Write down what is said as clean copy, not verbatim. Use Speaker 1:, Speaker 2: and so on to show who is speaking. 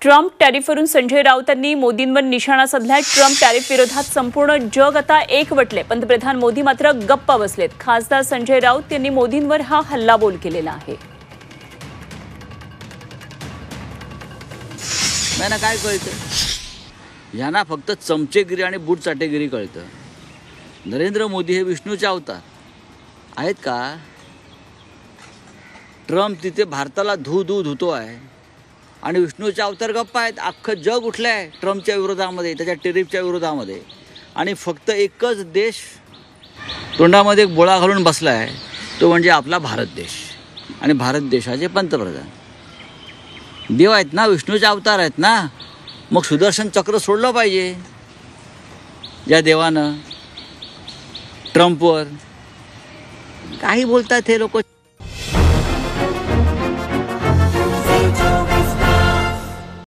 Speaker 1: Trump टॅरिफवरून Sanjay राऊतांनी मोदींवर निशाणा साधला। ट्रम्प टॅरिफ विरोधात संपूर्ण जग आता एकवटले। पंतप्रधान मोदी मात्र गप्प बसलेत। खासदार संजय राऊत यांनी मोदींवर हा हल्लाबोल केलेला आहे।
Speaker 2: मला काय कळतं, यांना फक्त चमचेगिरी आणि बूटचाटेगिरी कळतं। नरेंद्र मोदी हे विष्णूचे अवतार आहेत का? ट्रम्प तिथे भारताला धुतो आहे आणि विष्णूचे अवतार गप्पा आहेत। अख्खं जग उठलं आहे ट्रम्पच्या विरोधामध्ये, त्याच्या टेरिफच्या विरोधामध्ये, आणि फक्त एकच देश तोंडामध्ये एक बोळा घालून बसला आहे, तो म्हणजे आपला भारत देश। आणि भारत देशाचे पंतप्रधान देव आहेत ना, विष्णूचे अवतार आहेत ना, मग सुदर्शन चक्र सोडलं पाहिजे। या देवानं ट्रम्पवर काही बोलतात हे लोक।